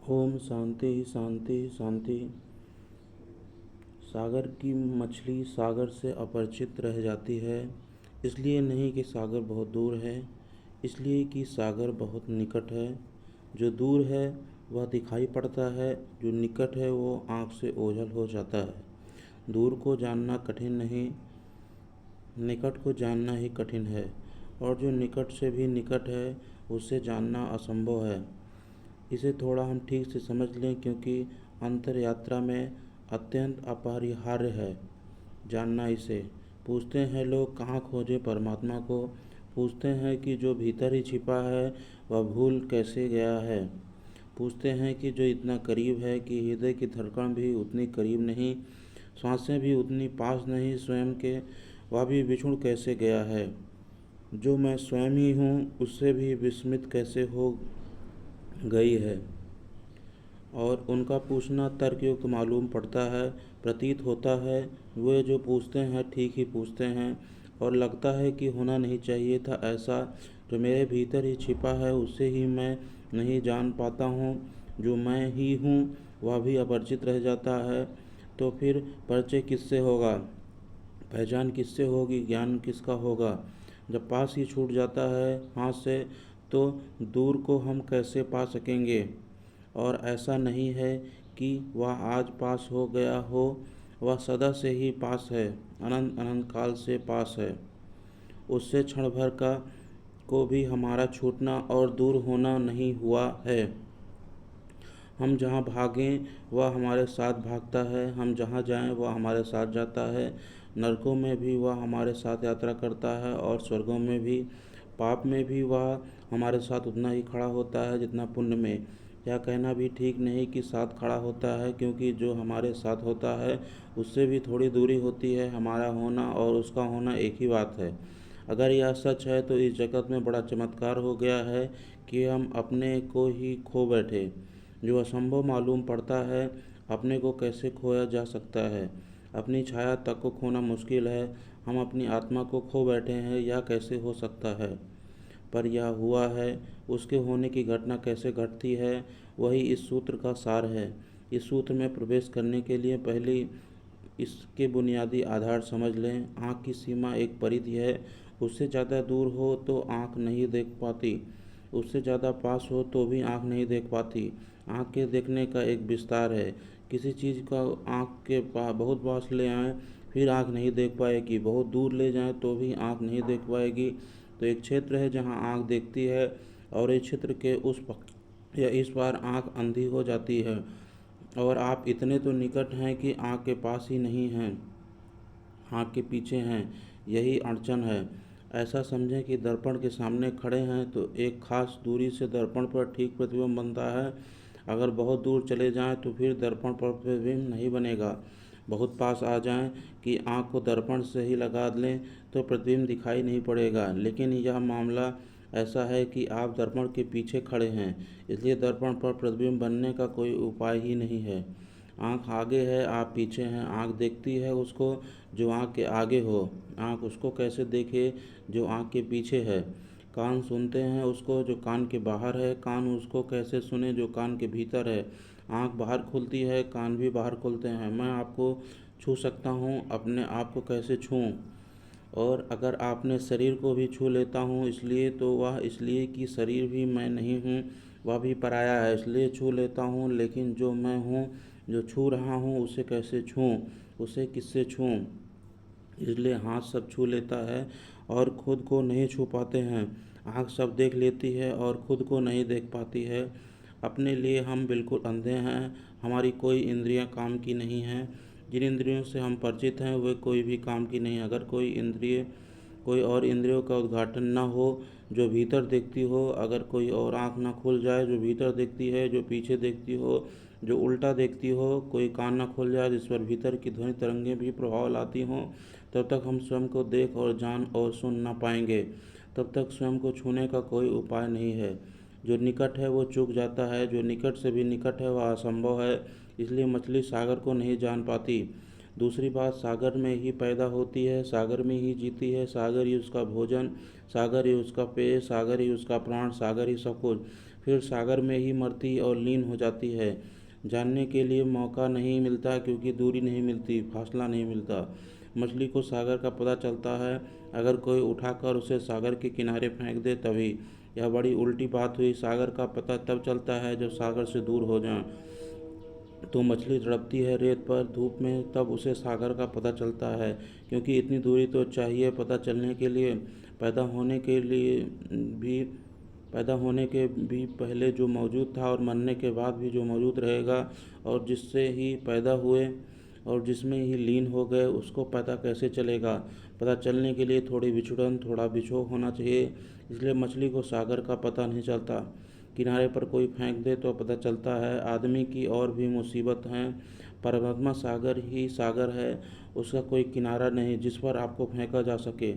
ओम शांति शांति शांति। सागर की मछली सागर से अपरिचित रह जाती है, इसलिए नहीं कि सागर बहुत दूर है, इसलिए कि सागर बहुत निकट है। जो दूर है वह दिखाई पड़ता है, जो निकट है वो आँख से ओझल हो जाता है। दूर को जानना कठिन नहीं, निकट को जानना ही कठिन है, और जो निकट से भी निकट है उसे जानना असंभव है। इसे थोड़ा हम ठीक से समझ लें, क्योंकि अंतर यात्रा में अत्यंत अपरिहार्य है जानना इसे। पूछते हैं लोग, कहाँ खोजे परमात्मा को। पूछते हैं कि जो भीतर ही छिपा है वह भूल कैसे गया है। पूछते हैं कि जो इतना करीब है कि हृदय की धड़कन भी उतनी करीब नहीं, सांसें भी उतनी पास नहीं स्वयं के, वह भी बिछुड़ कैसे गया है। जो मैं स्वयं ही हूँ उससे भी विस्मित कैसे हो गई है। और उनका पूछना तर्कयुक्त मालूम पड़ता है, प्रतीत होता है वे जो पूछते हैं ठीक ही पूछते हैं, और लगता है कि होना नहीं चाहिए था ऐसा। जो मेरे भीतर ही छिपा है उसे ही मैं नहीं जान पाता हूँ। जो मैं ही हूँ वह भी अपरिचित रह जाता है, तो फिर परिचय किससे होगा, पहचान किससे होगी, ज्ञान किसका होगा। जब पास ही छूट जाता है हाथ से, तो दूर को हम कैसे पा सकेंगे। और ऐसा नहीं है कि वह आज पास हो गया हो, वह सदा से ही पास है, अनंत अनंत काल से पास है। उससे क्षण भर का को भी हमारा छूटना और दूर होना नहीं हुआ है। हम जहाँ भागें वह हमारे साथ भागता है, हम जहाँ जाएं वह हमारे साथ जाता है। नरकों में भी वह हमारे साथ यात्रा करता है, और स्वर्गों में भी। पाप में भी वह हमारे साथ उतना ही खड़ा होता है जितना पुण्य में। यह कहना भी ठीक नहीं कि साथ खड़ा होता है, क्योंकि जो हमारे साथ होता है उससे भी थोड़ी दूरी होती है। हमारा होना और उसका होना एक ही बात है। अगर यह सच है तो इस जगत में बड़ा चमत्कार हो गया है कि हम अपने को ही खो बैठे। जो असंभव मालूम पड़ता है, अपने को कैसे खोया जा सकता है। अपनी छाया तक को खोना मुश्किल है, हम अपनी आत्मा को खो बैठे हैं, यह कैसे हो सकता है। पर यह हुआ है। उसके होने की घटना कैसे घटती है, वही इस सूत्र का सार है। इस सूत्र में प्रवेश करने के लिए पहले इसके बुनियादी आधार समझ लें। आँख की सीमा एक परिधि है, उससे ज़्यादा दूर हो तो आँख नहीं देख पाती, उससे ज़्यादा पास हो तो भी आँख नहीं देख पाती। आँख के देखने का एक विस्तार है। किसी चीज़ का आँख के बहुत पास ले आएँ फिर आँख नहीं देख पाएगी, बहुत दूर ले जाएँ तो भी आँख नहीं देख पाएगी। तो एक क्षेत्र है जहाँ आँख देखती है, और इस क्षेत्र के उस या इस पार आँख अंधी हो जाती है। और आप इतने तो निकट हैं कि आँख के पास ही नहीं हैं, आँख के पीछे हैं। यही अड़चन है। ऐसा समझें कि दर्पण के सामने खड़े हैं तो एक खास दूरी से दर्पण पर ठीक प्रतिबिंब बनता है। अगर बहुत दूर चले जाएं तो फिर दर्पण पर प्रतिबिंब नहीं बनेगा। बहुत पास आ जाएं कि आँख को दर्पण से ही लगा लें तो प्रतिबिंब दिखाई नहीं पड़ेगा। लेकिन यह मामला ऐसा है कि आप दर्पण के पीछे खड़े हैं, इसलिए दर्पण पर प्रतिबिंब बनने का कोई उपाय ही नहीं है। आँख आगे है, आप पीछे हैं। आँख देखती है उसको जो आँख के आगे हो, आँख उसको कैसे देखे जो आँख के पीछे है। कान सुनते हैं उसको जो कान के बाहर है, कान उसको कैसे सुने जो कान के भीतर है। आँख बाहर खुलती है, कान भी बाहर खुलते हैं। मैं आपको छू सकता हूँ, अपने आप को कैसे छूऊँ। और अगर आपने शरीर को भी छू लेता हूँ, इसलिए तो वह इसलिए कि शरीर भी मैं नहीं हूँ, वह भी पराया है, इसलिए छू लेता हूँ। लेकिन जो मैं हूँ, जो छू रहा हूँ, उसे कैसे छूऊँ, उसे किससे छूऊँ। इसलिए हाथ सब छू लेता है और खुद को नहीं छू पाते हैं। आँख सब देख लेती है और खुद को नहीं देख पाती है। अपने लिए हम बिल्कुल अंधे हैं। हमारी कोई इंद्रियां काम की नहीं हैं। जिन इंद्रियों से हम परिचित हैं वे कोई भी काम की नहीं। अगर कोई और इंद्रियों का उद्घाटन न हो जो भीतर देखती हो, अगर कोई और आँख न खुल जाए जो भीतर देखती है, जो पीछे देखती हो, जो उल्टा देखती हो, कोई कान न खुल जाए जिस पर भीतर की ध्वनि तरंगें भी प्रभाव लाती हों, तब तक हम स्वयं को देख और जान और सुन ना पाएंगे। तब तक स्वयं को छूने का कोई उपाय नहीं है। जो निकट है वो चूक जाता है, जो निकट से भी निकट है वह असंभव है। इसलिए मछली सागर को नहीं जान पाती। दूसरी बात, सागर में ही पैदा होती है, सागर में ही जीती है, सागर ही उसका भोजन, सागर ही उसका पेय, सागर ही उसका प्राण, सागर ही सब कुछ। फिर सागर में ही मरती और लीन हो जाती है। जानने के लिए मौका नहीं मिलता, क्योंकि दूरी नहीं मिलती, फासला नहीं मिलता। मछली को सागर का पता चलता है अगर कोई उठाकर उसे सागर के किनारे फेंक दे तभी। यह बड़ी उल्टी बात हुई। सागर का पता तब चलता है जब सागर से दूर हो जाएं। तो मछली तड़पती है रेत पर धूप में, तब उसे सागर का पता चलता है, क्योंकि इतनी दूरी तो चाहिए पता चलने के लिए। पैदा होने के लिए भी पैदा होने के भी पहले जो मौजूद था और मरने के बाद भी जो मौजूद रहेगा, और जिससे ही पैदा हुए और जिसमें ही लीन हो गए, उसको पता कैसे चलेगा। पता चलने के लिए थोड़ी विचुड़न, थोड़ा बिछोह होना चाहिए। इसलिए मछली को सागर का पता नहीं चलता। किनारे पर कोई फेंक दे तो पता चलता है। आदमी की और भी मुसीबत हैं। परमात्मा सागर ही सागर है, उसका कोई किनारा नहीं जिस पर आपको फेंका जा सके,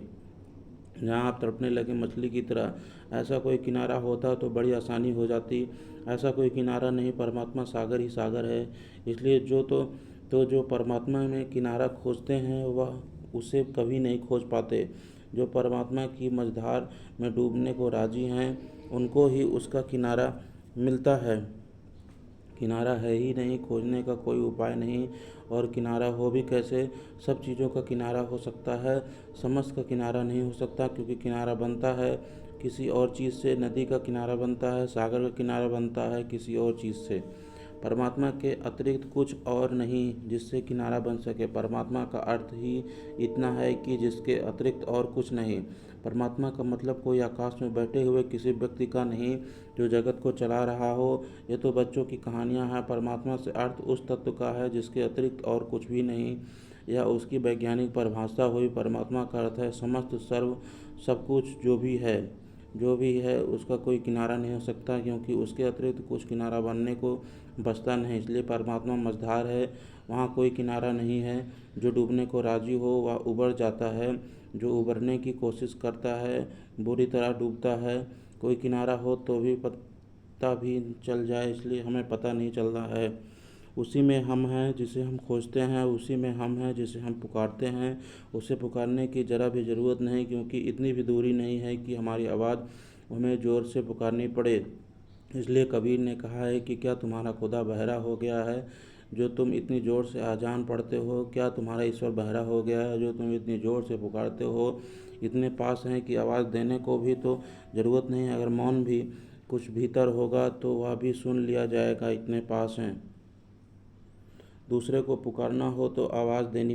जहाँ आप तड़पने लगे मछली की तरह। ऐसा कोई किनारा होता तो बड़ी आसानी हो जाती। ऐसा कोई किनारा नहीं, परमात्मा सागर ही सागर है। इसलिए जो परमात्मा में किनारा खोजते हैं वह उसे कभी नहीं खोज पाते। जो परमात्मा की मझधार में डूबने को राजी हैं, उनको ही उसका किनारा मिलता है। किनारा है ही नहीं, खोजने का कोई उपाय नहीं, और किनारा हो भी कैसे। सब चीज़ों का किनारा हो सकता है, समस्त का किनारा नहीं हो सकता, क्योंकि किनारा बनता है किसी और चीज़ से। नदी का किनारा बनता है, सागर का किनारा बनता है किसी और चीज़ से। परमात्मा के अतिरिक्त कुछ और नहीं जिससे किनारा बन सके। परमात्मा का अर्थ ही इतना है कि जिसके अतिरिक्त और कुछ नहीं। परमात्मा का मतलब कोई आकाश में बैठे हुए किसी व्यक्ति का नहीं जो जगत को चला रहा हो। ये तो बच्चों की कहानियाँ हैं। परमात्मा से अर्थ उस तत्व का है जिसके अतिरिक्त और कुछ भी नहीं। यह उसकी वैज्ञानिक परिभाषा हुई। परमात्मा का अर्थ है समस्त, सर्व, सब कुछ जो भी है उसका कोई किनारा नहीं हो सकता, क्योंकि उसके अतिरिक्त कुछ किनारा बनने को बचता नहीं। इसलिए परमात्मा मझधार है, वहाँ कोई किनारा नहीं है। जो डूबने को राजी हो वह उबर जाता है, जो उबरने की कोशिश करता है बुरी तरह डूबता है। कोई किनारा हो तो भी पता भी चल जाए, इसलिए हमें पता नहीं चल रहा है। उसी में हम हैं जिसे हम खोजते हैं, उसी में हम हैं जिसे हम पुकारते हैं। उसे पुकारने की ज़रा भी ज़रूरत नहीं, क्योंकि इतनी भी दूरी नहीं है कि हमारी आवाज़ हमें ज़ोर से पुकारनी पड़े। इसलिए कबीर ने कहा है कि क्या तुम्हारा खुदा बहरा हो गया है जो तुम इतनी ज़ोर से आजान पढ़ते हो? क्या तुम्हारा ईश्वर बहरा हो गया है जो तुम इतनी ज़ोर से पुकारते हो? इतने पास हैं कि आवाज़ देने को भी तो ज़रूरत नहीं। अगर मौन भी कुछ भीतर होगा तो वह भी सुन लिया जाएगा, इतने पास हैं। दूसरे को पुकारना हो तो आवाज़ देनी